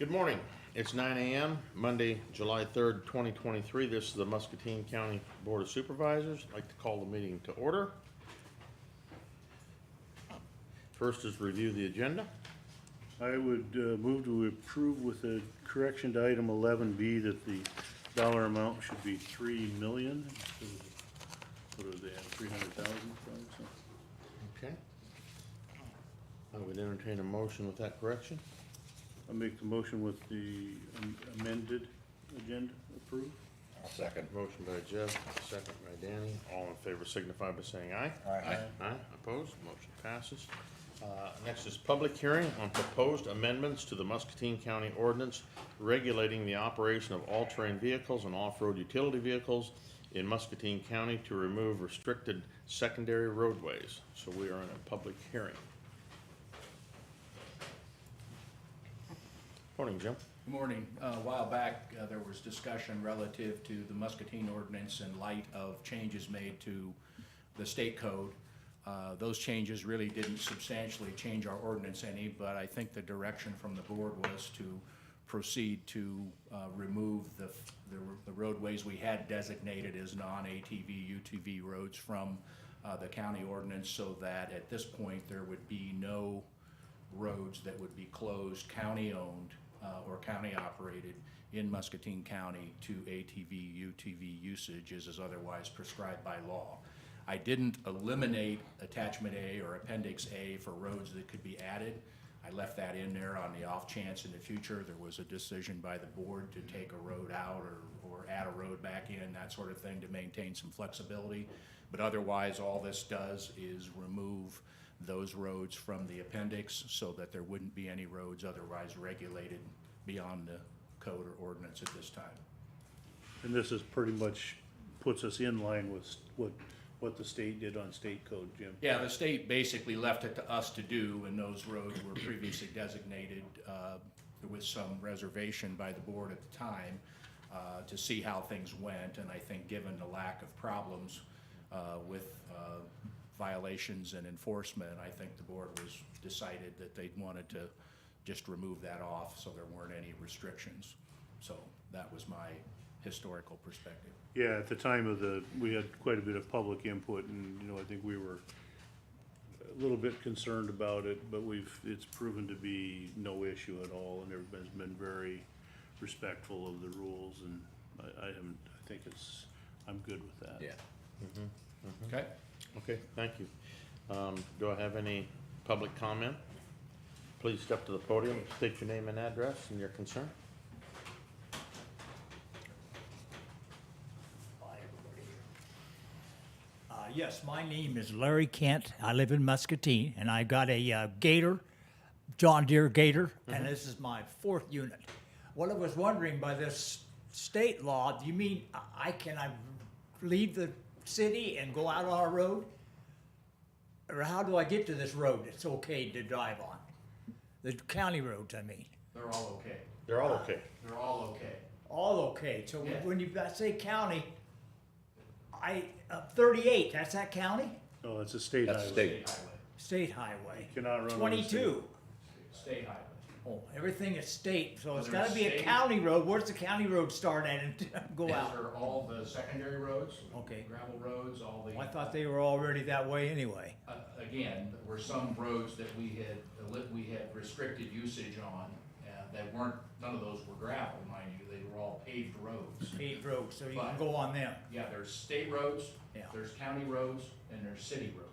Good morning. It's 9 a.m., Monday, July 3rd, 2023. This is the Muscatine County Board of Supervisors. I'd like to call the meeting to order. First is review the agenda. I would move to approve with a correction to item 11B that the dollar amount should be 3 million. What are they at, 300,000 probably, so. Okay. I would entertain a motion with that correction. I'll make the motion with the amended agenda approved. I'll second. Motion by Jeff, second by Danny. All in favor signify by saying aye. Aye. Aye, opposed, motion passes. Next is public hearing on proposed amendments to the Muscatine County ordinance regulating the operation of all-terrain vehicles and off-road utility vehicles in Muscatine County to remove restricted secondary roadways. So we are in a public hearing. Morning, Jim. Good morning. A while back, there was discussion relative to the Muscatine ordinance in light of changes made to the state code. Those changes really didn't substantially change our ordinance any, but I think the direction from the board was to proceed to remove the roadways we had designated as non-ATV, UTV roads from the county ordinance, so that at this point there would be no roads that would be closed, county-owned or county-operated in Muscatine County to ATV, UTV usage as is otherwise prescribed by law. I didn't eliminate Attachment A or Appendix A for roads that could be added. I left that in there on the off chance in the future there was a decision by the board to take a road out or add a road back in, that sort of thing, to maintain some flexibility. But otherwise, all this does is remove those roads from the appendix so that there wouldn't be any roads otherwise regulated beyond the code or ordinance at this time. And this is pretty much puts us in line with what the state did on state code, Jim. Yeah, the state basically left it to us to do, and those roads were previously designated with some reservation by the board at the time to see how things went. And I think given the lack of problems with violations and enforcement, I think the board was decided that they wanted to just remove that off so there weren't any restrictions. So that was my historical perspective. Yeah, at the time of we had quite a bit of public input, and, I think we were a little bit concerned about it, but it's proven to be no issue at all, and everybody's been very respectful of the rules, and I'm good with that. Yeah. Okay? Okay, thank you. Do I have any public comment? Please step to the podium, state your name and address and your concern. Yes, my name is Larry Kent. I live in Muscatine, and I got a Gator, John Deere Gator, and this is my 4th unit. What I was wondering by this state law, do you mean I leave the city and go out on a road? Or how do I get to this road that's okay to drive on? The county roads, I mean. They're all okay. They're all okay. They're all okay. All okay. So Yeah. when you say county, 38, that's that county? No, it's a state That's highway. state. Highway. State highway. Cannot run on the 22. State highway. Oh, everything is state, so it's There's gotta be a state- county road. Where's the county road start at and go These out? are all the secondary roads. Okay. Gravel roads, all the. I thought they were already that way anyway. Again, there were some roads that we had restricted usage on, that weren't, none of those were gravel, mind you, they were all paved roads. Paved roads, so you can But- go on them. Yeah, there's state roads, Yeah. there's county roads, and there's city roads.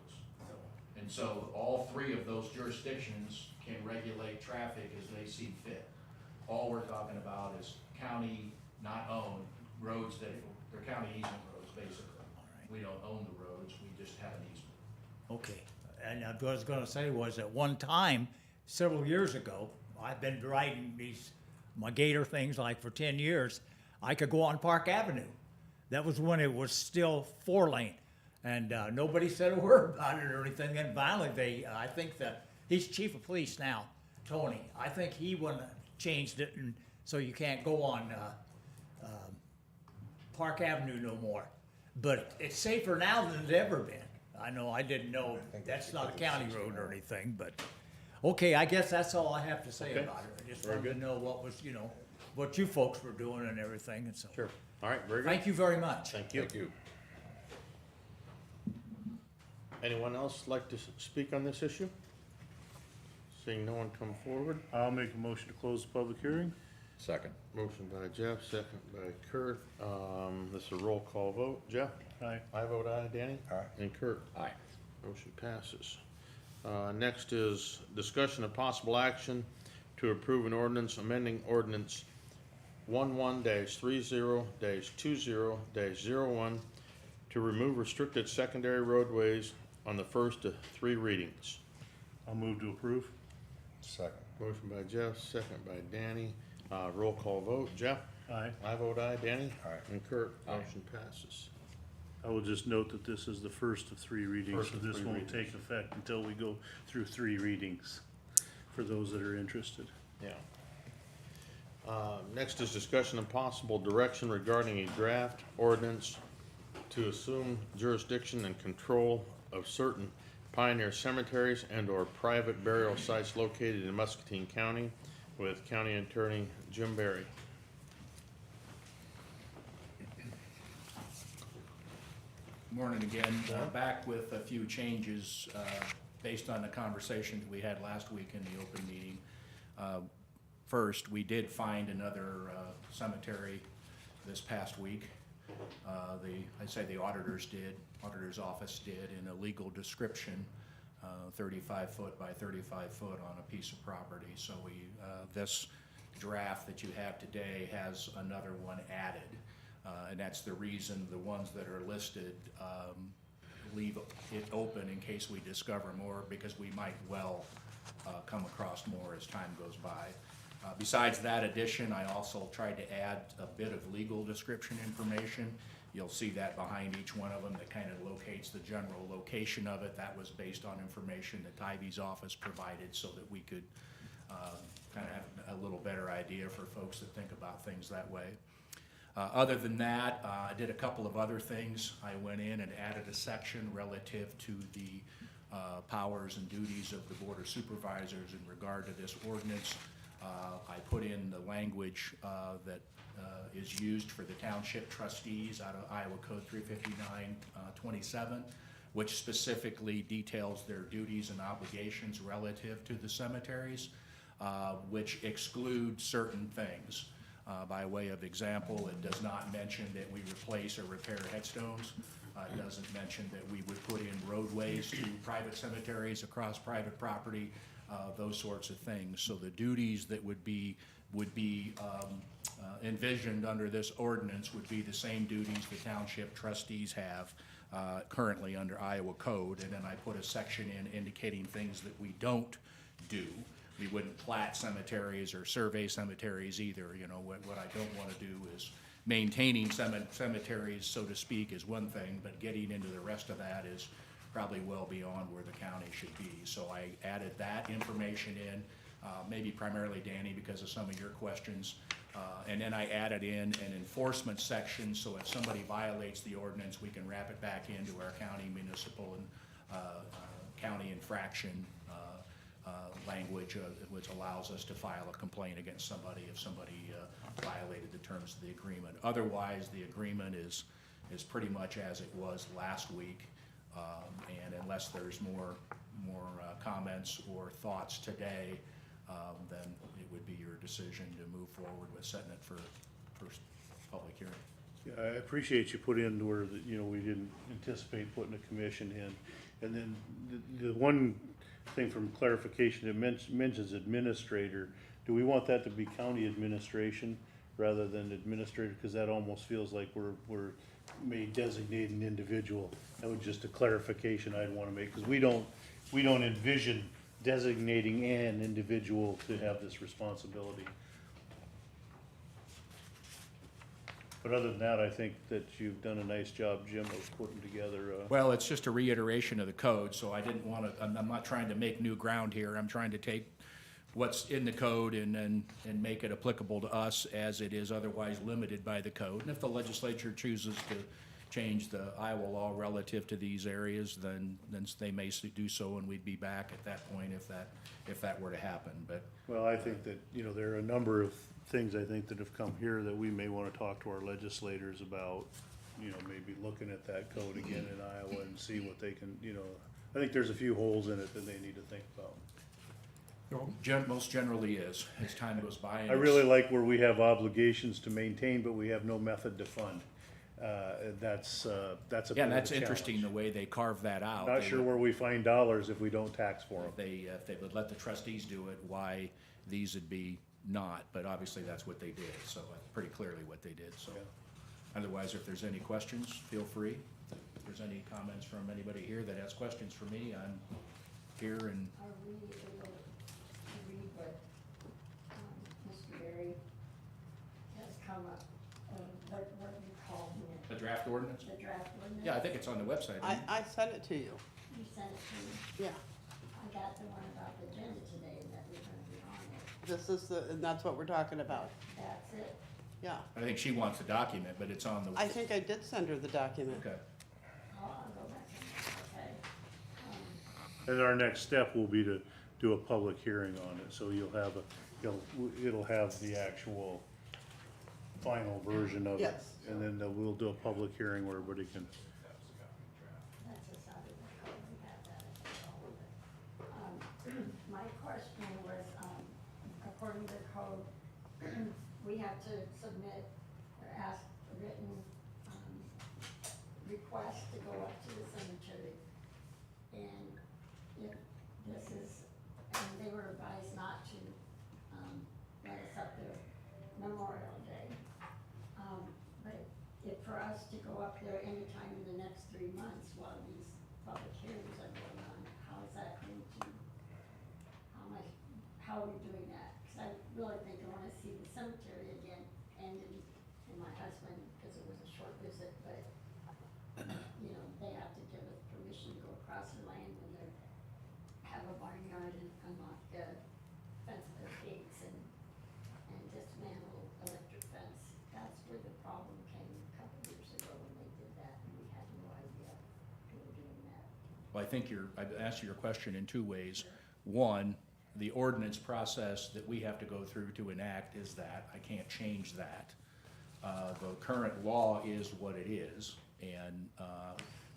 And so all 3 of those jurisdictions can regulate traffic as they see fit. All we're talking about is county not owned roads they're county easement roads, basically. right. We don't own the roads, we just have an easement. Okay. And what I was gonna say was at one time, several years ago, I've been riding my Gator things like for 10 years. I could go on Park Avenue. That was when it was still 4-lane. And nobody said a word about it or anything. Then finally, I think that he's chief of police now, Tony. I think he changed it, and so you can't go on Park Avenue no more. But it's safer now than it's ever been. I know I didn't know, that's not a county road or anything, but Okay, I guess that's all I have to say Okay. about it. I just Very wanted to good. know what was, what you folks were doing and everything, and so. Sure. All right, very good. Thank you very much. Thank you. Thank you. Anyone else like to speak on this issue? Seeing no one come forward, I'll make a motion to close the public hearing. Second. motion by Jeff, second by Kurt. This is a roll call vote. Jeff? Aye. I vote aye. Danny? Aye. And Kurt? Aye. Motion passes. Next is discussion of possible action to approve an ordinance amending ordinance 11-30-20-01 to remove restricted secondary roadways on the first of 3 readings. I'll move to approve. Second. Motion by Jeff, second by Danny. Roll call vote. Jeff? Aye. I vote aye. Danny? Aye. And Kurt? Aye. Motion passes. I will just note that this is the first of 3 readings, First so of this 3 won't readings. take effect until we go through 3 readings, for those that are interested. Yeah. Next is discussion and possible direction regarding a draft ordinance to assume jurisdiction and control of certain pioneer cemeteries and/or private burial sites located in Muscatine County with County Attorney Jim Berry. Morning again. Back with a few changes based on the conversation that we had last week in the open meeting. First, we did find another cemetery this past week. I'd say the auditor's office did, in a legal description, 35 foot by 35 foot on a piece of property. So this draft that you have today has another one added. And that's the reason the ones that are listed leave it open in case we discover more, because we might well come across more as time goes by. Besides that addition, I also tried to add a bit of legal description information. You'll see that behind each one of them that kind of locates the general location of it. That was based on information that Ivy's office provided so that we could kind of have a little better idea for folks that think about things that way. Other than that, I did a couple of other things. I went in and added a section relative to the powers and duties of the Board of Supervisors in regard to this ordinance. I put in the language that is used for the township trustees out of Iowa Code 359-27, which specifically details their duties and obligations relative to the cemeteries, which exclude certain things. By way of example, it does not mention that we replace or repair headstones. It doesn't mention that we would put in roadways to private cemeteries across private property, those sorts of things. So the duties that would be envisioned under this ordinance would be the same duties the township trustees have currently under Iowa Code. And then I put a section in indicating things that we don't do. We wouldn't plat cemeteries or survey cemeteries either. You know, what I don't want to do is maintaining cemeteries, so to speak, is one thing, but getting into the rest of that is probably well beyond where the county should be. So I added that information in, maybe primarily, Danny, because of some of your questions. And then I added in an enforcement section, so if somebody violates the ordinance, we can wrap it back into our county municipal and county infraction language, which allows us to file a complaint against somebody if somebody violated the terms of the agreement. Otherwise, the agreement is pretty much as it was last week, and unless there's more comments or thoughts today, then it would be your decision to move forward with setting it for first public hearing. Yeah, I appreciate you put in where, we didn't anticipate putting a commission in. And then the one thing from clarification, it mentions administrator. Do we want that to be county administration rather than administrator? Because that almost feels like we're may designate an individual. That was just a clarification I'd want to make, because we don't envision designating an individual to have this responsibility. But other than that, I think that you've done a nice job, Jim, of putting together. Well, it's just a reiteration of the code, so I didn't want to, I'm not trying to make new ground here. I'm trying to take what's in the code and make it applicable to us as it is otherwise limited by the code. And if the legislature chooses to change the Iowa law relative to these areas, then they may do so, and we'd be back at that point if that were to happen, but. Well, I think that, you know, there are a number of things I think that have come here that we may wanna talk to our legislators about, you know, maybe looking at that code again in Iowa and see what they can, you know, I think there's a few holes in it that they need to think about. Most generally is, as time goes by. And I really like where we have obligations to maintain, but we have no method to fund. That's a Yeah, bit and of a that's interesting, the challenge. way they carve that out. Not They sure would- where we find dollars if we don't tax for them. if they would let the trustees do it, why these would be not, but obviously that's what they did, so pretty clearly what they did, so. Yeah. Otherwise, if there's any questions, feel free. If there's any comments from anybody here that has questions for me, I'm here and, Are we able to read what, Mr. Berry has come up, what you call the it, draft ordinance? the draft ordinance? Yeah, I think it's on the website. isn't it? I sent it to you, You sent it to me, yeah. I got the one about the agenda today, that we're gonna be on it, This is and that's what we're talking about, that's it. yeah. I think she wants the document, but it's on the. I think I did send her the document. Okay. I'll go back and, okay. And our next step will be to do a public hearing on it, so you'll have it'll have the actual final version of it. Yes. And then we'll do a public hearing where everybody can, That's just out of the code, we have that, I think, all of it. My question was, according to the code, we have to submit or ask a written, request to go up to the cemetery. And if this is, and they were advised not to, let us up there Memorial Day. But if for us to go up there anytime in the next 3 months while these public hearings are going on, how is that going to, how are we doing that? Because I really think I wanna see the cemetery again, and my husband, because it was a short visit, but, you know, they have to give us permission to go across the land when they have a barnyard and unlock the fence, the gates and dismantle electric fence. That's where the problem came a couple years ago when they did that, and we had no idea they were doing that. Well, I think I've asked you your question in two ways. One, the ordinance process that we have to go through to enact is that, I can't change that. The current law is what it is, and,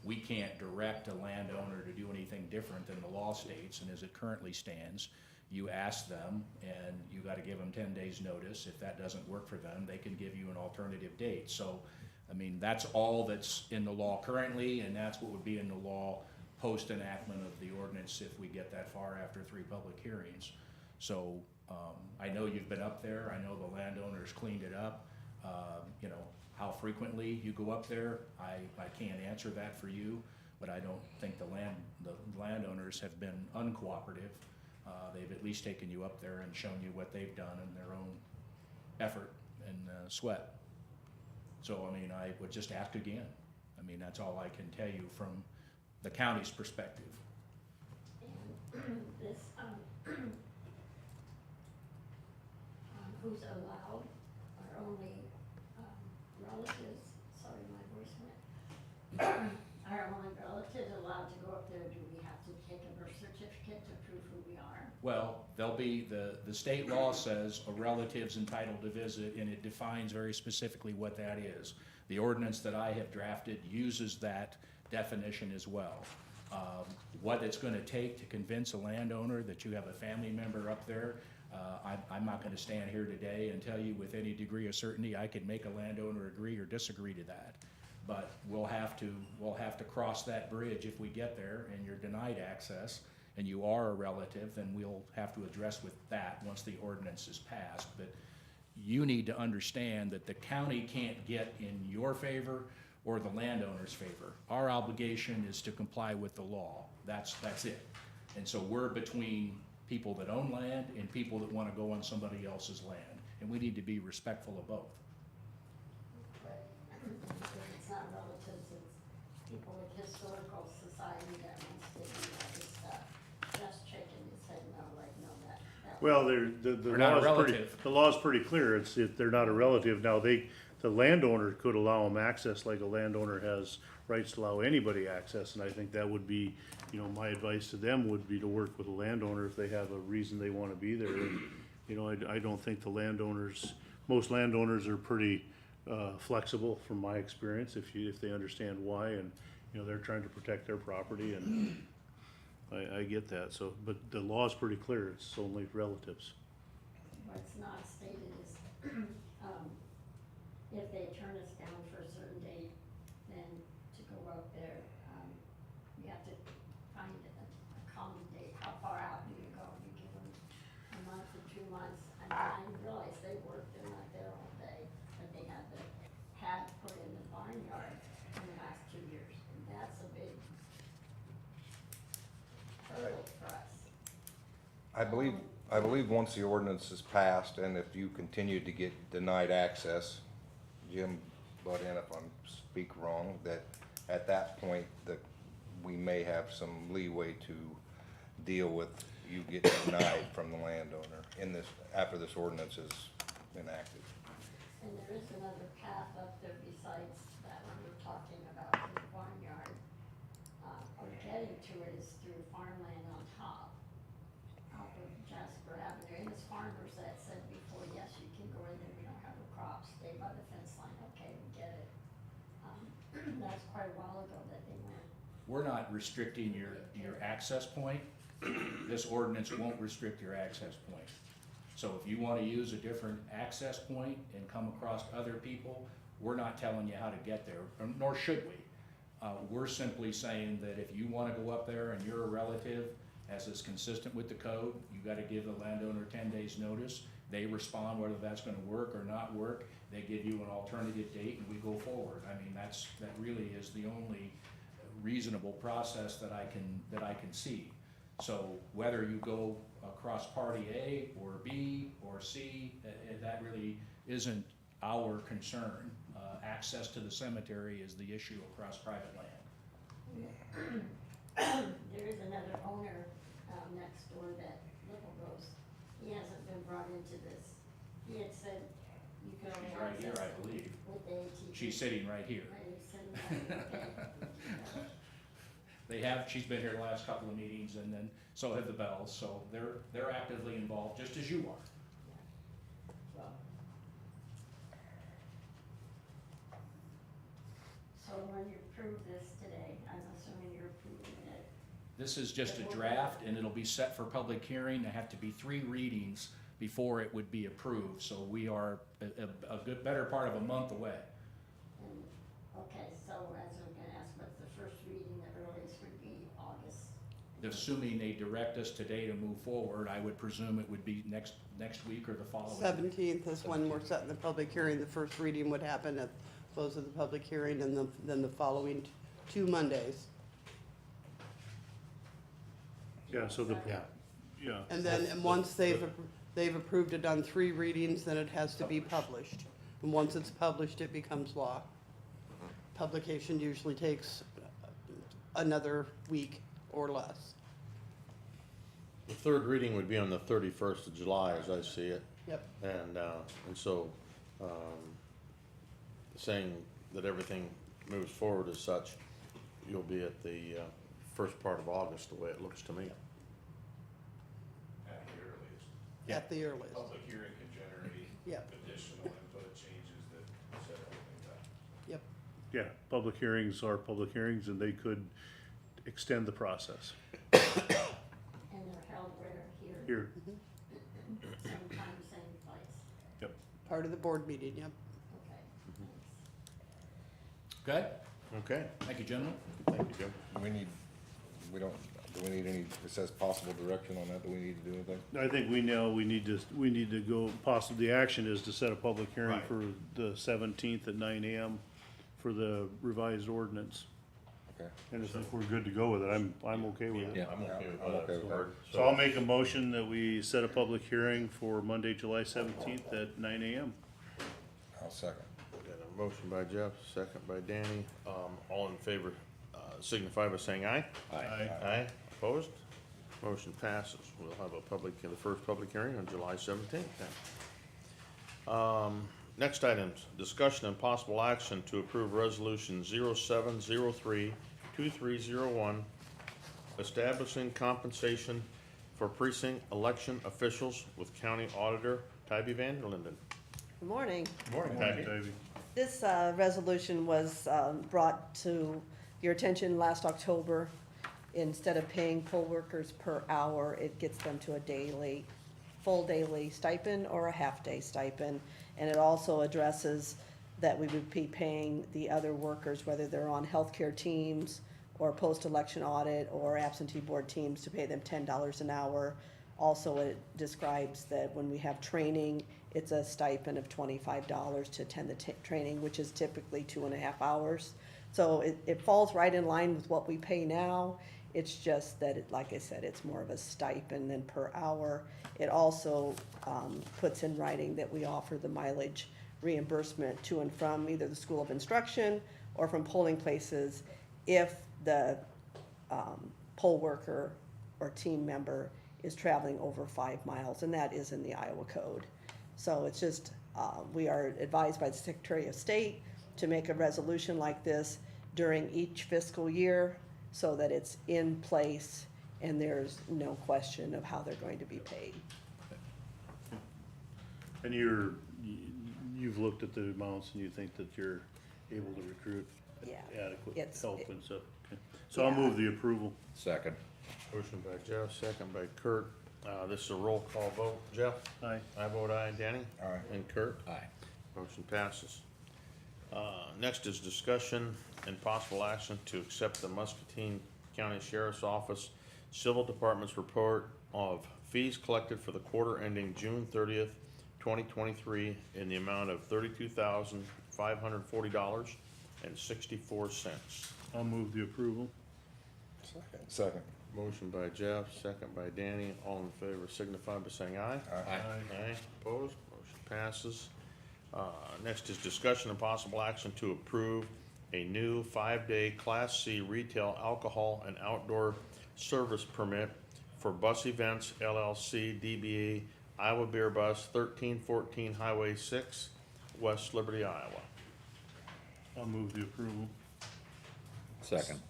we can't direct a landowner to do anything different than the law states, and as it currently stands, you ask them, and you gotta give them 10 days' notice. If that doesn't work for them, they can give you an alternative date. So, I mean, that's all that's in the law currently, and that's what would be in the law post enactment of the ordinance if we get that far after 3 public hearings. So, I know you've been up there, I know the landowners cleaned it up. You know, how frequently you go up there, I can't answer that for you, but I don't think the landowners have been uncooperative. They've at least taken you up there and shown you what they've done in their own effort and sweat. So, I mean, I would just ask again. I mean, that's all I can tell you from the county's perspective. And this, who's allowed are only, relatives, sorry, my voice went. Are only relatives allowed to go up there, do we have to take a birth certificate to prove who we are? Well, there'll be, the state law says a relative's entitled to visit, and it defines very specifically what that is. The ordinance that I have drafted uses that definition as well. What it's gonna take to convince a landowner that you have a family member up there, I'm not gonna stand here today and tell you with any degree of certainty I could make a landowner agree or disagree to that. But we'll have to cross that bridge if we get there and you're denied access and you are a relative, then we'll have to address with that once the ordinance is passed. But you need to understand that the county can't get in your favor or the landowner's favor. Our obligation is to comply with the law. That's it. And so we're between people that own land and people that wanna go on somebody else's land. And we need to be respectful of both. But if it's not relatives, it's people with historical society that wants to do all this stuff. Just checking his head, no, like, no, that. well, the They're not a law's pretty, relative. the law's pretty clear, they're not a relative. Now, they the landowner could allow them access like a landowner has rights to allow anybody access, and I think that would be, you know, my advice to them would be to work with the landowner if they have a reason they wanna be there. And, you know, I don't think the landowners, most landowners are pretty, flexible from my experience, if they understand why, and, you know, they're trying to protect their property, and I get that, so, but the law is pretty clear, it's only relatives. What's not stated is, if they turn us down for a certain date, then to go out there, we have to find a common date. How far out do you go? You give them a month or 2 months? I mean, I realize they work, they're not there all day, but they had the pad put in the barnyard in the last 2 years, and that's a big hurdle for us. I believe once the ordinance is passed, and if you continue to get denied access, Jim, butt in if I'm speak wrong, that at that point, that we may have some leeway to deal with you getting denied from the landowner in this, after this ordinance is enacted. And there is another path up there besides that one we're talking about in the barnyard. Or getting to it is through farmland on top, off of Jasper Avenue. And it's farmers that said before, yes, you can go in there, we don't have a crop, stay by the fence line, okay, we get it. That's quite a while ago that they went. We're not restricting your access point. This ordinance won't restrict your access point. So if you wanna use a different access point and come across other people, we're not telling you how to get there, nor should we. We're simply saying that if you wanna go up there and you're a relative, as is consistent with the code, you gotta give the landowner 10 days notice. They respond whether that's gonna work or not work. They give you an alternative date and we go forward. I mean, that really is the only reasonable process that I can see. So whether you go across party A or B or C, that really isn't our concern. Access to the cemetery is the issue across private land. There is another owner, next door that Little Rose, he hasn't been brought into this. He had said you could only She's right here, access I believe. with the ATV. She's sitting right here. Right, he's sitting right here, okay. She's been here the last couple of meetings, and then so have the Bells, so they're actively involved, just as you are. Well, so when you approve this today, I'm assuming you're approving it. This is just a draft, and it'll be set for public hearing. There have to be 3 readings before it would be approved, so we are a good, better part of a month away. And, okay, so as I'm gonna ask, what's the first reading, the earliest would be August? Assuming they direct us today to move forward, I would presume it would be next week or the following. 17th is when we're setting the public hearing. The first reading would happen at close of the public hearing, and then the following 2 Mondays. Yeah, so the, Yeah. yeah, And then, and once they've approved it on 3 readings, then it has to be published. And once it's published, it becomes law. Publication usually takes another week or less. The third reading would be on the 31st of July, as I see it. Yep. And so, saying that everything moves forward as such, you'll be at the first part of August, the way it looks to me. At the earliest. Yeah. At the earliest. Public hearing can generate Yep. additional input changes that set everything up. Yep. yeah, public hearings are public hearings, and they could extend the process. And they're held where, here? Here, Same time, same place, yep. Part of the board meeting, yep. okay, thanks. Okay, Okay, thank you, gentlemen. thank you, Jim. Do we need any, it says possible direction on that, do we need to do anything? I think we know we need to go, possibly, the action is to set a public hearing Right. for the 17th at 9 AM for the revised ordinance. Okay. And if we're good to go with it, I'm okay with it. Yeah. I'm okay with I'm that. okay with that. So I'll make a motion that we set a public hearing for Monday, July 17th at 9 AM. I'll second. Got a motion by Jeff, second by Danny. All in favor, signify by saying aye. Aye. Aye, opposed? Motion passes. We'll have the first public hearing on July 17th then. Next items, discussion and possible action to approve resolution 0703-2301, establishing compensation for precinct election officials with County Auditor Tybee Vanderlinden. Good morning. Morning, Morning, Davey. This resolution was brought to your attention last October. Instead of paying poll workers per hour, it gets them to a daily, full daily stipend or a half-day stipend. And it also addresses that we would be paying the other workers, whether they're on healthcare teams or post-election audit or absentee board teams, to pay them $10 an hour. Also, it describes that when we have training, it's a stipend of $25 to attend the training, which is typically 2.5 hours. So it falls right in line with what we pay now. It's just that, like I said, it's more of a stipend than per hour. It also puts in writing that we offer the mileage reimbursement to and from either the School of Instruction or from polling places if the poll worker or team member is traveling over 5 miles, and that is in the Iowa Code. So it's just, we are advised by the Secretary of State to make a resolution like this during each fiscal year so that it's in place and there's no question of how they're going to be paid. And you've looked at the amounts and you think that you're able to recruit Yeah. adequate It's- help and stuff? Okay. So I'll Yeah. move the approval. Second. Motion by Jeff, second by Kurt. This is a roll call vote. Jeff? Aye. I vote aye. Danny? Aye. And Kurt? Aye. Motion passes. Next is discussion and possible action to accept the Muscatine County Sheriff's Office Civil Department's report of fees collected for the quarter ending June 30th, 2023 in the amount of $32,540.64. I'll move the approval. Second. Motion by Jeff, second by Danny. All in favor signify by saying aye. Aye. Opposed? Motion passes. Next is discussion and possible action to approve a new 5-day Class C retail alcohol and outdoor service permit for Bus Events LLC DBA Iowa Beer Bus 1314 Highway 6, West Liberty, Iowa. I'll move the approval. Second.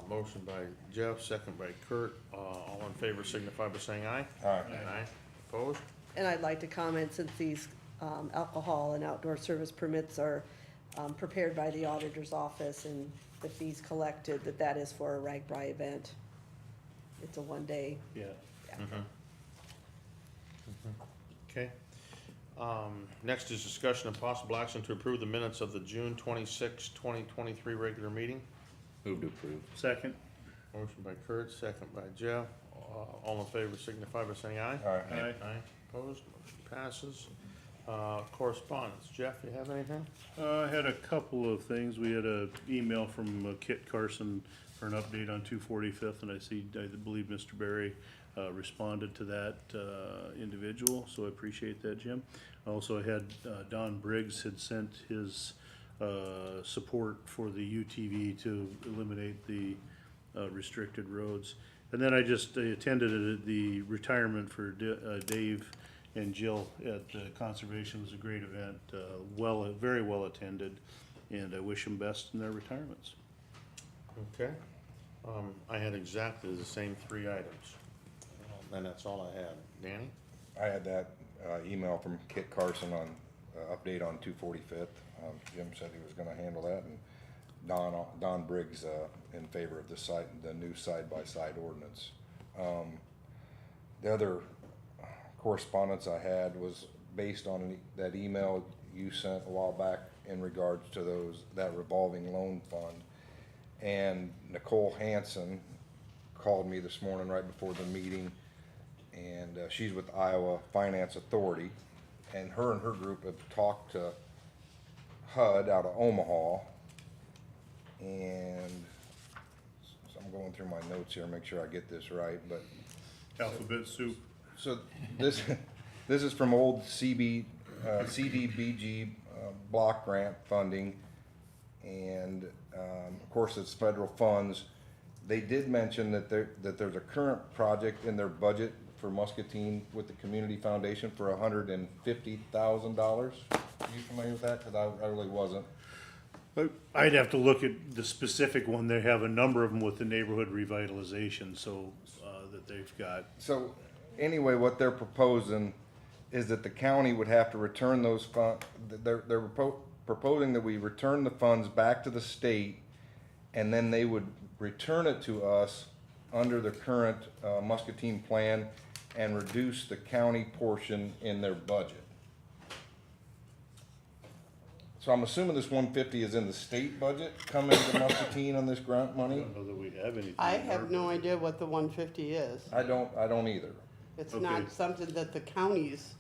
Motion by Jeff, second by Kurt. All in favor signify by saying aye. Aye. Aye. Opposed? And I'd like to comment, since these alcohol and outdoor service permits are prepared by the auditor's office and the fees collected, that is for a Ragbri event. It's a 1-day. Yeah. Okay. Next is discussion and possible action to approve the minutes of the June 26, 2023 regular meeting. Move to approve. Second. Motion by Kurt, second by Jeff. All in favor signify by saying aye. Aye. Aye. Aye. Opposed? Motion passes. Correspondence. Jeff, you have anything? I had a couple of things. We had a email from Kit Carson for an update on 245th, and I believe Mr. Berry responded to that individual, so I appreciate that, Jim. Also, I had Don Briggs had sent his support for the UTV to eliminate the restricted roads. And then I just attended the retirement for Dave and Jill at Conservation. It was a great event, very well attended, and I wish them best in their retirements. Okay. I had exactly the same 3 items. And that's all I had. Danny? I had that email from Kit Carson on update on 245th. Jim said he was gonna handle that, and Don Briggs in favor of the new side-by-side ordinance. The other correspondence I had was based on that email you sent a while back in regards to that revolving loan fund. And Nicole Hansen called me this morning right before the meeting, and she's with Iowa Finance Authority, and her group have talked to HUD out of Omaha, and so I'm going through my notes here, make sure I get this right, but Alphabet soup. so this is from old CDBG block grant funding, and of course it's federal funds. They did mention that there's a current project in their budget for Muscatine with the Community Foundation for $150,000. Are you familiar with that? Cause I really wasn't. But I'd have to look at the specific one. They have a number of them with the neighborhood revitalization, so, that they've got. So, anyway, what they're proposing is that the county would have to return those they're proposing that we return the funds back to the state, and then they would return it to us under the current, Muscatine plan and reduce the county portion in their budget. So I'm assuming this 150 is in the state budget coming to Muscatine on this grant I money? don't know that we have anything. I in our have no budget. idea what the 150 is. I don't either. It's Okay. not something that the counties,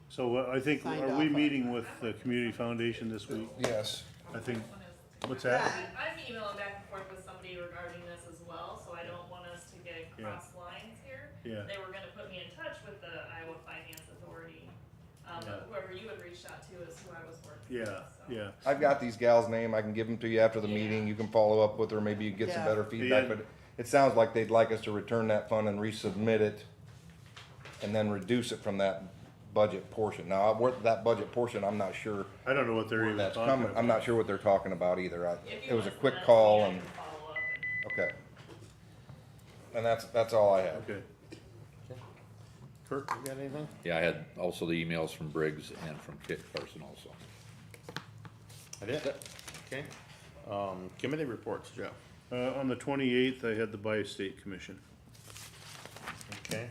So I think, Signed are off we on. meeting with the Community Foundation this week? Yes. I think, what's that? I'm emailing back and forth with somebody regarding this as well, so I don't want us to get Yeah. cross lines here. Yeah. They were gonna put me in touch with the Iowa Finance Authority. Yeah. Whoever you had reached out to is who I was working with, Yeah, so. yeah. I've got these gals' name. I can give them to you after the meeting. You can follow up with her. Maybe you get some Yeah. better feedback. Yeah. But it sounds like they'd like us to return that fund and resubmit it, and then reduce it from that budget portion. Now, that budget portion, I'm not sure I don't know what they're where even that's talking coming. about. I'm not sure what they're talking about either. If you It was a want to quick send that to call me, I and can follow up and- okay. And that's all I have. Okay. Kurt, you got anything? Yeah, I had also the emails from Briggs and from Kit Carson also. I did? Okay. Committee reports, Joe. On the 28th, I had the Bi-State Commission. Okay.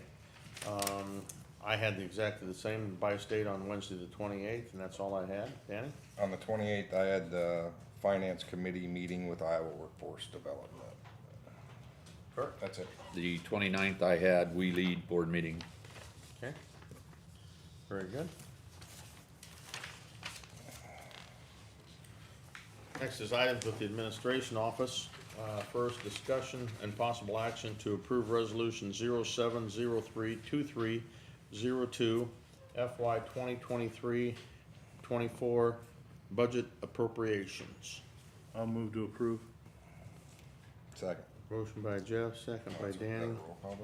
I had exactly the same by state on Wednesday the 28th, and that's all I had. Danny? On the 28th, I had the Finance Committee meeting with Iowa Workforce Development. Kurt? That's it. The 29th, I had We Lead board meeting. Okay. Very good. Next is items with the administration office. First, discussion and possible action to approve resolution 07032302 FY 2023-24 budget appropriations. I'll move to approve. Second. Motion by Jeff, second by Danny. Roll call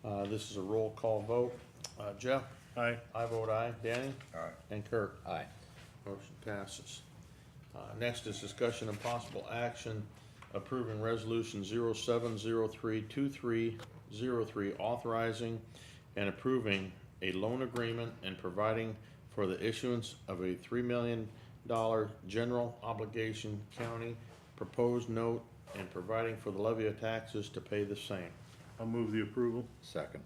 vote? This is a roll call vote. Jeff? Aye. I vote aye. Danny? Aye. And Kurt? Aye. Motion passes. Next is discussion and possible action approving resolution 07032303 authorizing and approving a loan agreement and providing for the issuance of a $3 million general obligation county proposed note and providing for the levy of taxes to pay the same. I'll move the approval. Second.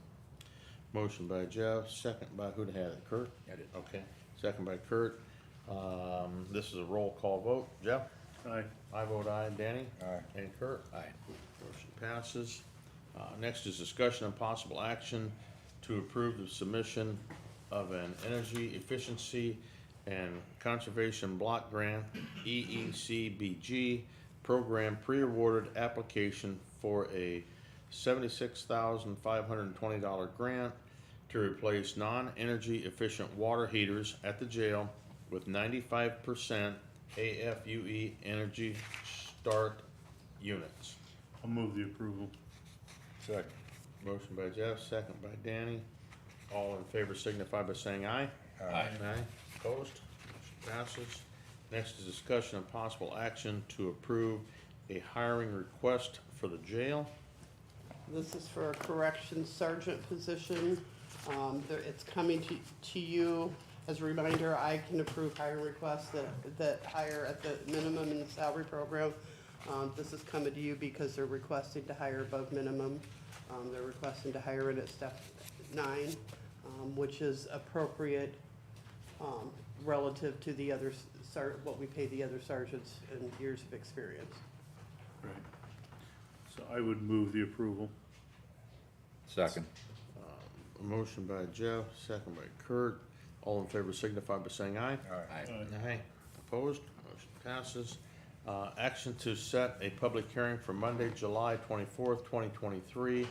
Motion by Jeff, second by, who'd had it, Kurt? I did. Okay, second by Kurt. This is a roll call vote. Jeff? Aye. I vote aye. Danny? Aye. And Kurt? Aye. Motion passes. Next is discussion and possible action to approve the submission of an energy efficiency and conservation block grant, EECBG, program pre-awarded application for a $76,520 grant to replace non-energy efficient water heaters at the jail with 95% AFUE Energy Start units. I'll move the approval. Second. Motion by Jeff, second by Danny. All in favor signify by saying aye. Aye. Aye. Opposed? Motion passes. Next is discussion of possible action to approve a hiring request for the jail. this is for a corrections sergeant position. It's coming to you. As a reminder, I can approve hiring requests that hire at the minimum in the salary program. This is coming to you because they're requesting to hire above minimum. They're requesting to hire it at step 9, which is appropriate, relative to the other what we pay the other sergeants in years of experience. Right. So I would move the approval. Second. A motion by Jeff, second by Kurt. All in favor signify by saying aye. Aye. Aye. Opposed? Motion passes. Action to set a public hearing for Monday, July 24th, 2023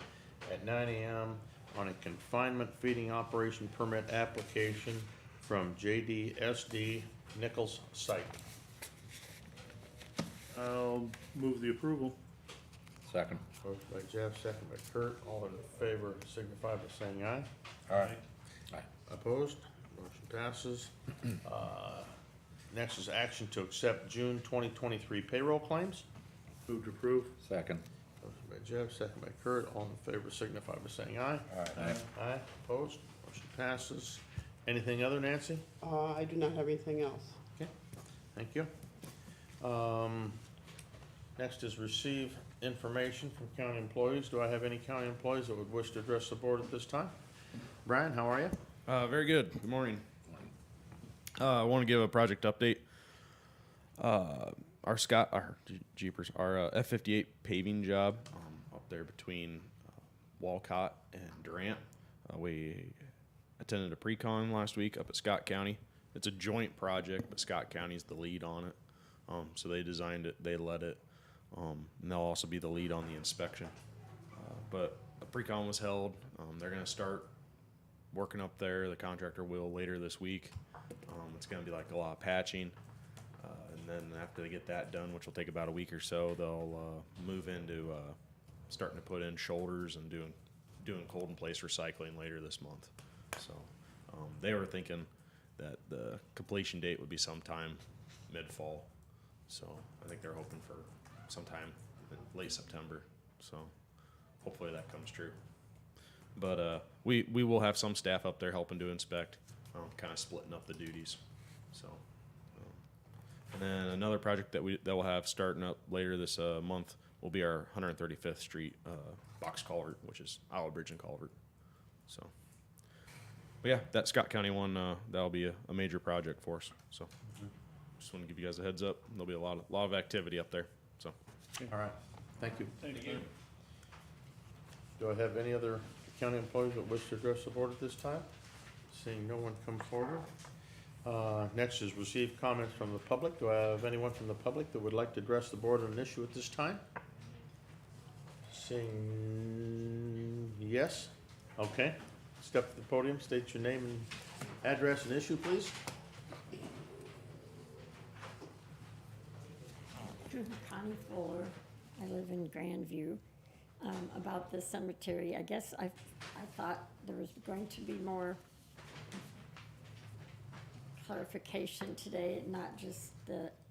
at 9 a.m. on a confinement feeding operation permit application from JDSD Nichols Site. I'll move the approval. Second. Motion by Jeff, second by Kurt. All in favor signify by saying aye. Aye. Opposed? Motion passes. Next is action to accept June 2023 payroll claims. Move to approve. Second. Motion by Jeff, second by Kurt. All in favor signify by saying aye. Aye. Aye. Opposed? Motion passes. Anything other, Nancy? I do not have anything else. Okay, thank you. Next is receive information from county employees. Do I have any county employees that would wish to address the board at this time? Brian, how are you? Very good. Good morning. I want to give a project update. Our F-58 paving job up there between Walcott and Durant. We attended a pre-con last week up at Scott County. It's a joint project, but Scott County's the lead on it. So they designed it, they led it, and they'll also be the lead on the inspection. But a pre-con was held. They're going to start working up there. The contractor will later this week. It's going to be like a lot of patching. And then after they get that done, which will take about a week or so, they'll move into starting to put in shoulders and doing cold in place recycling later this month. So they were thinking that the completion date would be sometime mid-fall. So I think they're hoping for sometime in late September. So hopefully that comes true. But we will have some staff up there helping to inspect, kind of splitting up the duties. So, and then another project that we'll have starting up later this month will be our 135th Street box culvert, which is Olive Bridge and Culvert. So, but yeah, that Scott County one that'll be a major project for us. So, just want to give you guys a heads up. There'll be a lot of activity up there. So, All right, thank you. Thank you. Do I have any other county employees that wish to address the board at this time? Seeing no one come forward. Next is receive comments from the public. Do I have anyone from the public that would like to address the board on an issue at this time? Seeing yes? Okay. Step to the podium, state your name and address and issue, please. Connie Fuller, I live in Grandview. About the cemetery, I guess I thought there was going to be more clarification today, not just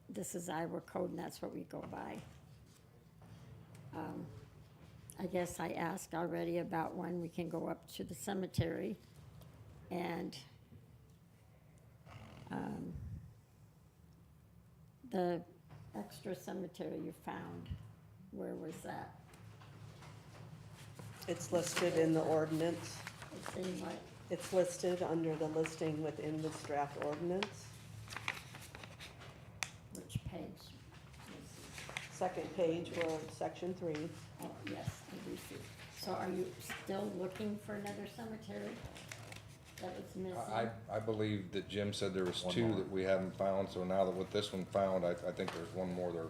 this is Iowa code and that's what we go by. I guess I asked already about when we can go up to the cemetery, and the extra cemetery you found, where was that? It's listed in the ordinance. It's in what, It's listed under the listing within this draft ordinance. which page? Second page, well, section 3. Oh, yes, I do see. So are you still looking for another cemetery that was missing? I believe that Jim said there was two that we haven't found, so now that with this one found, I think there's one more there.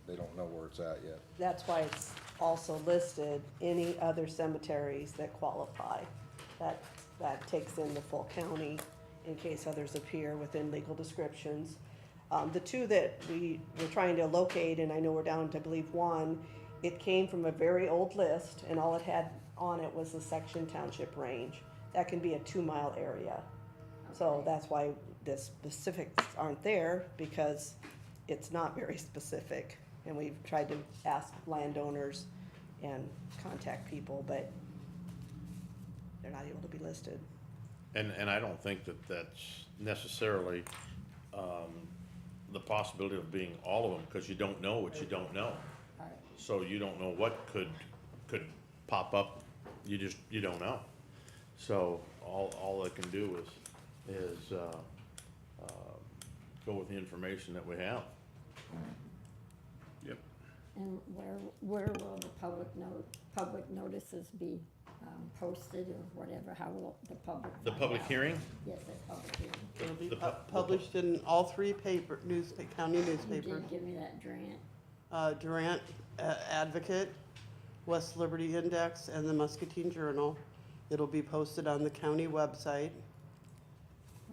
They don't know where it's at yet. That's why it's also listed any other cemeteries that qualify. That takes in the full county in case others appear within legal descriptions. The two that we were trying to locate, and I know we're down to, I believe, one, it came from a very old list, and all it had on it was the section township range. That can be a 2-mile area. So that's why the specifics aren't there, because it's not very specific. And we've tried to ask landowners and contact people, but they're not able to be listed. And I don't think that that's necessarily the possibility of being all of them, because you don't know what you don't know. All right. So you don't know what could pop up, you don't know. So all I can do is go with the information that we have. Yep. And where will the public notices be posted or whatever? How will the public? The find public out? hearing? Yes, the public hearing. It'll be The published in all 3 county You newspapers. did give me that grant. Durant Advocate, West Liberty Index, and the Muscatine Journal. It'll be posted on the county website.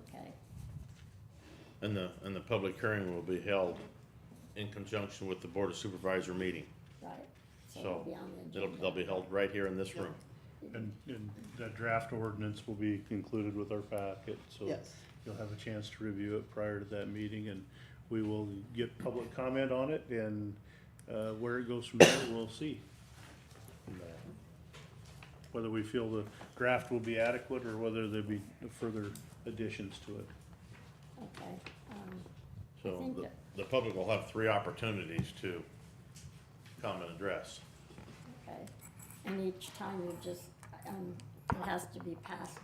Okay, And the public hearing will be held in conjunction with the Board of Supervisor meeting. right. So it'll So be on the agenda. they'll be held right here in this room. And that draft ordinance will be included with our packet, so Yes. you'll have a chance to review it prior to that meeting, and we will get public comment on it, and, where it goes from there, we'll see. Whether we feel the draft will be adequate, or whether there'll be further additions to it. Okay, So think the, that- the public will have 3 opportunities to come and address. okay. And each time you just, it has to be past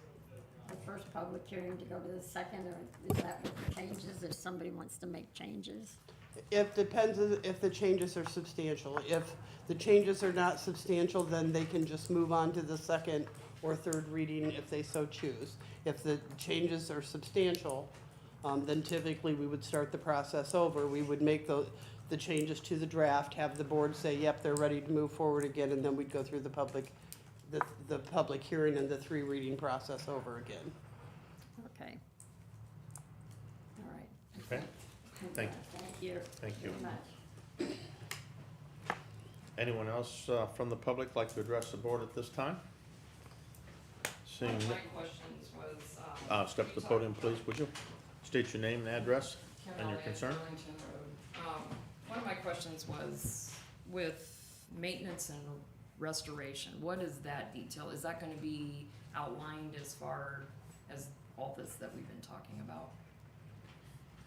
the first public hearing to go to the second, or is that what changes if somebody wants to make changes? It depends if the changes are substantial. If the changes are not substantial, then they can just move on to the second or third reading if they so choose. If the changes are substantial, then typically we would start the process over. We would make the changes to the draft, have the board say, yep, they're ready to move forward again, and then we'd go through the public hearing and the 3 reading process over again. Okay. All right. Okay? Thank you. Thank you. Thank you. Very much. Anyone else from the public like to address the board at this time? Seeing, One of my questions was, step to the podium, please, would you? State your name and address and your concern. Burlington Road. One of my questions was with maintenance and restoration, what is that detail? Is that gonna be outlined as far as all this that we've been talking about?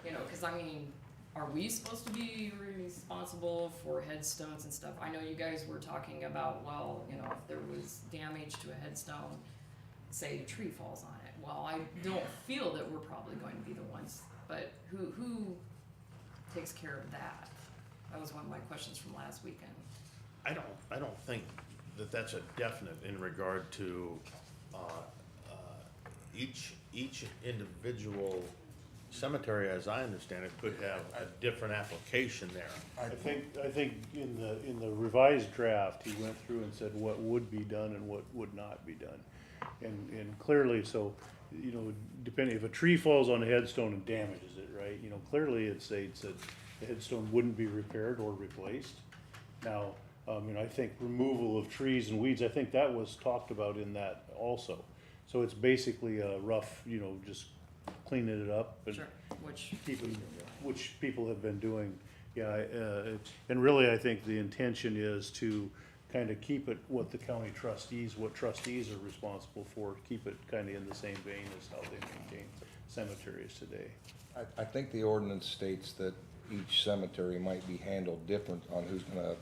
You know, cause I mean, are we supposed to be responsible for headstones and stuff? I know you guys were talking about, well, you know, if there was damage to a headstone, say a tree falls on it. Well, I don't feel that we're probably going to be the ones, but who takes care of that? That was one of my questions from last weekend. I don't think that that's a definite in regard to, each individual cemetery, as I understand it, could have a different application there. I think in the revised draft, he went through and said what would be done and what would not be done. And clearly, so, you know, depending, if a tree falls on a headstone and damages it, right, you know, clearly it states that the headstone wouldn't be repaired or replaced. Now, you know, I think removal of trees and weeds, I think that was talked about in that also. So it's basically a rough, you know, just cleaning it up and Sure, which, keeping, which people have been doing. Yeah, and really, I think the intention is to kind of keep it what trustees are responsible for, keep it kind of in the same vein as how they maintain cemeteries today. I think the ordinance states that each cemetery might be handled different on who's gonna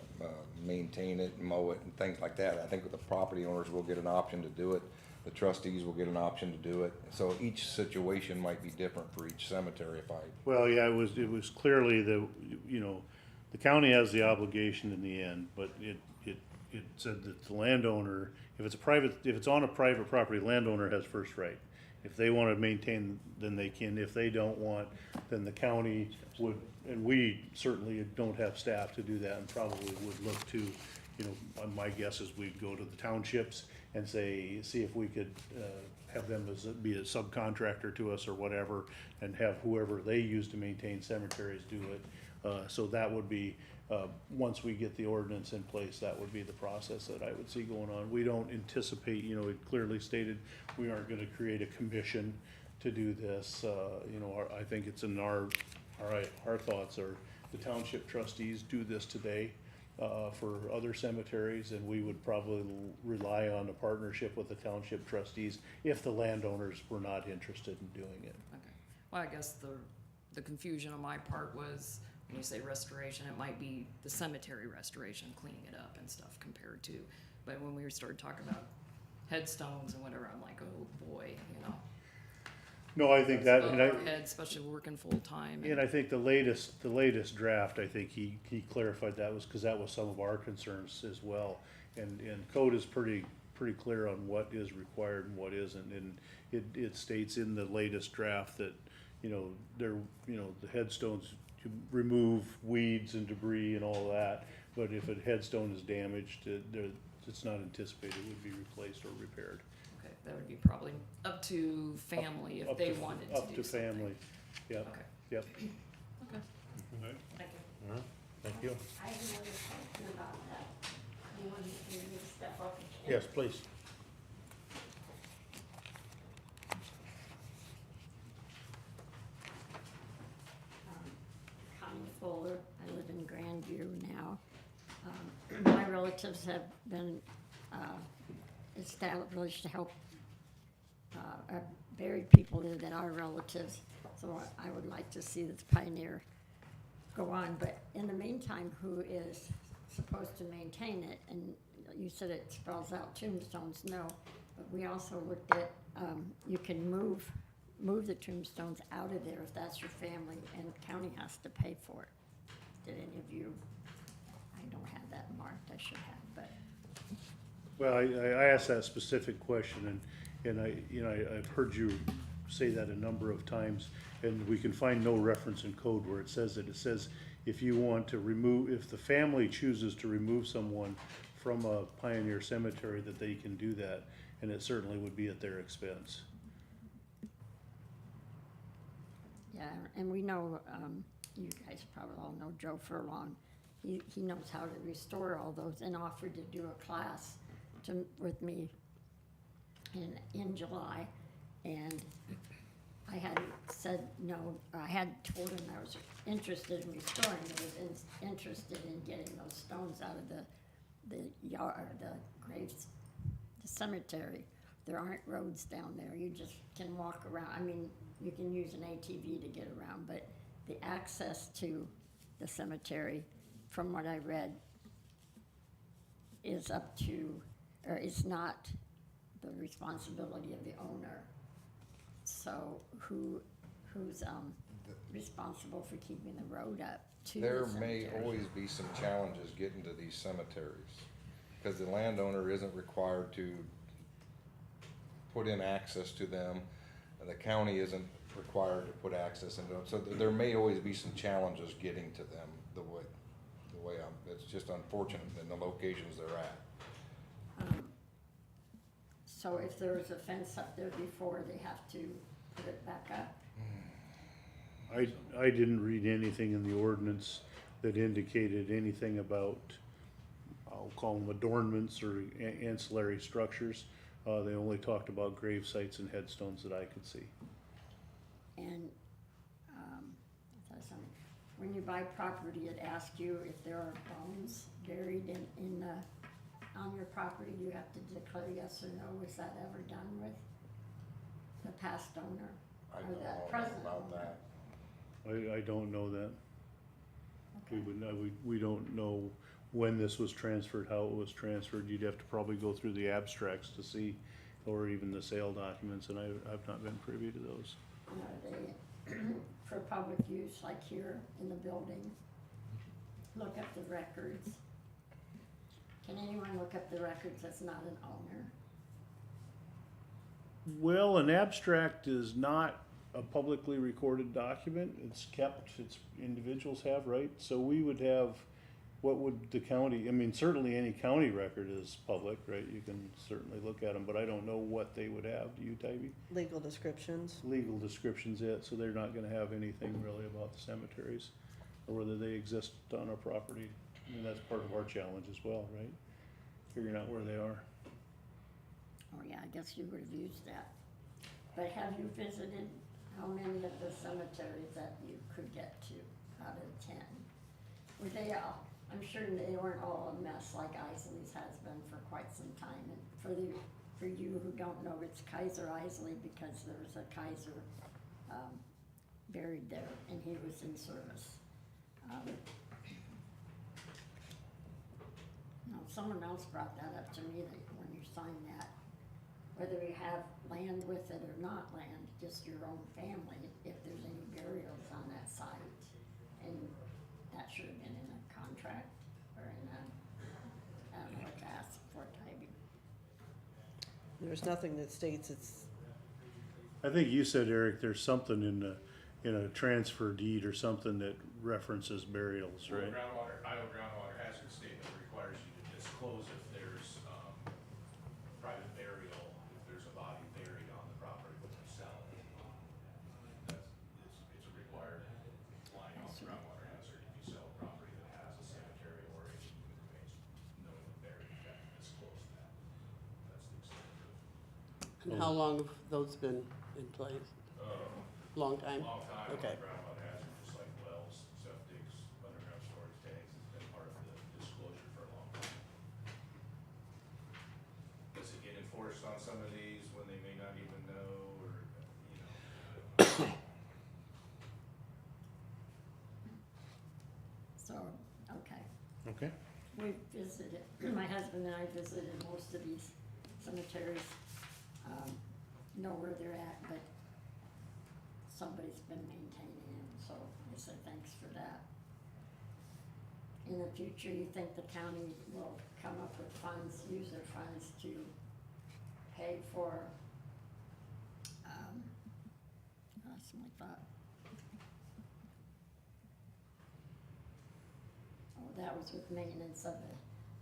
maintain it, mow it, and things like that. I think the property owners will get an option to do it, the trustees will get an option to do it. So each situation might be different for each cemetery if I, Well, yeah, it was clearly the, you know, the county has the obligation in the end, but it said that the landowner, if it's on a private property, landowner has first right. If they wanna maintain, then they can. If they don't want, then the county would, and we certainly don't have staff to do that and probably would look to, you know, my guess is we'd go to the townships and see if we could, have them be a subcontractor to us or whatever, and have whoever they use to maintain cemeteries do it. So that would be, once we get the ordinance in place, that would be the process that I would see going on. We don't anticipate, you know, it clearly stated, we aren't gonna create a commission to do this. You know, I think it's in our thoughts are, the township trustees do this today, for other cemeteries, and we would probably rely on a partnership with the township trustees if the landowners were not interested in doing it. okay. Well, I guess the confusion on my part was, when you say restoration, it might be the cemetery restoration, cleaning it up and stuff compared to, but when we started talking about headstones and whatever, I'm like, oh boy, you know. No, I think that, Above and our head, especially working full-time. And I think the latest draft, I think he clarified that was, cause that was some of our concerns as well. And code is pretty clear on what is required and what isn't, and it states in the latest draft that, you know, the headstones, to remove weeds and debris and all that, but if a headstone is damaged, it's not anticipated it would be replaced or repaired. Okay, that would be probably up to family if Up they to- wanted to do something. Up to family, yep, Okay, yep. okay, Alright. thank you. All right, thank you. I have another question about that. You want me to step up? Yes, please. relatives have been established to help buried people there that are relatives. So I would like to see this Pioneer go on. But in the meantime, who is supposed to maintain it? And you said it spells out tombstones. No, but we also looked at you can move the tombstones out of there if that's your family, and the county has to pay for it. Did any of you? I don't have that marked. I should have, but. Well, I asked that specific question, and I've heard you say that a number of times, and we can find no reference in code where it says it. It says if you want to remove, if the family chooses to remove someone from a Pioneer cemetery, that they can do that, and it certainly would be at their expense. Yeah, and we know, you guys probably all know Joe Furlong. He knows how to restore all those, and offered to do a class with me in July. And I had said no, I had told him I was interested in restoring, I was interested in getting those stones out of the yard, the graves, the cemetery. There aren't roads down there, you just can walk around. I mean, you can use an ATV to get around, but the access to the cemetery, from what I read, is up to, or is not the responsibility of the owner. So who's responsible for keeping the road up to the There cemetery? may always be some challenges getting to these cemeteries, because the landowner isn't required to put in access to them, and the county isn't required to put access into them, so there may always be some challenges getting to them it's just unfortunate in the locations they're at. So if there was a fence up there before, they have to put it back up? I didn't read anything in the ordinance that indicated anything about, I'll call them adornments or ancillary structures. They only talked about grave sites and headstones that I could see. And, when you buy property, it asks you if there are bones buried on your property, you have to declare yes or no. Was that ever done with the past owner? I Or don't the know present about owner? that. I don't know that. Okay. We don't know when this was transferred, how it was transferred. You'd have to probably go through the abstracts to see, or even the sale documents, and I've not been privy to those. And are they for public use, like here in the building? Look up the records. Can anyone look up the records that's not an owner? Well, an abstract is not a publicly recorded document. It's kept, individuals have, right? So we would have, what would the county, I mean, certainly any county record is public, right? You can certainly look at them, but I don't know what they would have. Do you, Tybee? Legal descriptions. Legal description's it, so they're not gonna have anything really about the cemeteries or whether they exist on our property. I mean, that's part of our challenge as well, right? Figuring out where they are. Oh yeah, I guess you would have used that. But have you visited how many of the cemeteries that you could get to out of 10? Were they all, I'm sure they weren't all a mess like Isley's has been for quite some time. And for you who don't know, it's Kaiser Isley because there was a Kaiser buried there and he was in service. No, someone else brought that up to me, that when you sign that, whether you have land with it or not land, just your own family, if there's any burials on that site. And that should have been in a contract or in a, I don't know what to ask for, Tybee. There's nothing that states it's, I think you said, Eric, there's something in a transfer deed or something that references burials, Well, right? Iowa groundwater hazard statement requires you to disclose if there's, private burial, if there's a body buried on the property that you're selling. It's a required line on groundwater hazard if you sell a property that has a cemetery or a remains known buried, you have to disclose that. That's the extent of. And how long have those been in place? Long time? Long time, Okay. groundwater hazard, just like wells, septics, underground storage tanks, it's been part of the disclosure for a long time. pushed on some of these when they may not even know, or, you know, So, okay. Okay, We visited, my husband and I visited most of these cemeteries, know where they're at, but somebody's been maintaining them, so I said thanks for that. In the future, you think the county will come up with funds, use their funds to pay for, lost my thought. Oh, that was with maintenance of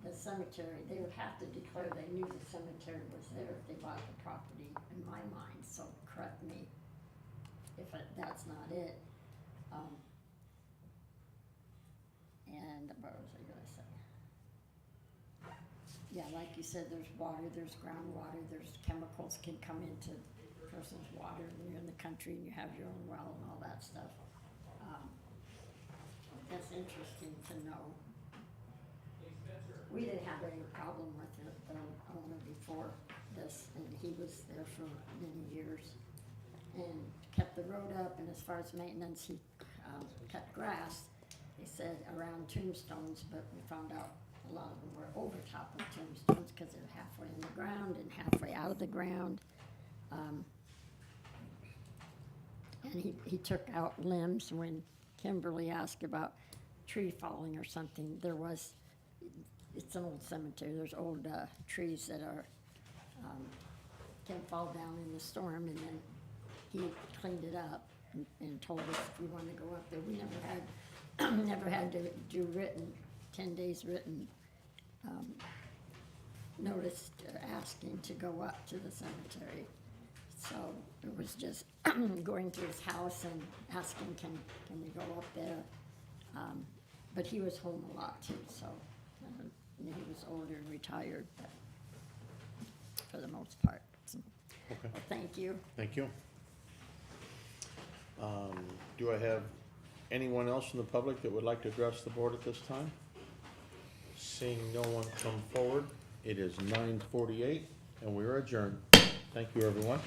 the cemetery. They would have to declare they knew the cemetery was there if they bought the property, in my mind, so correct me if that's not it. And what was I gonna say? Yeah, like you said, there's water, there's groundwater, there's chemicals can come into a person's water when you're in the country and you have your own well and all that stuff. That's interesting to know. We didn't have any problem with it, the owner before this, and he was there for many years and kept the road up, and as far as maintenance, he cut grass, they said around tombstones, but we found out a lot of them were over top of tombstones because they're halfway in the ground and halfway out of the ground. And he took out limbs when Kimberly asked about tree falling or something. There was, it's an old cemetery, there's old trees that are, can fall down in the storm, and then he cleaned it up and told us if we wanted to go up there. We never had to do 10 days written notice asking to go up to the cemetery. So it was just going to his house and asking, can they go up there? But he was home a lot too, so he was older and retired, but for the most part. So, okay, well, thank you. thank you. Do I have anyone else in the public that would like to address the board at this time? Seeing no one come forward, it is 9:48 and we are adjourned. Thank you, everyone.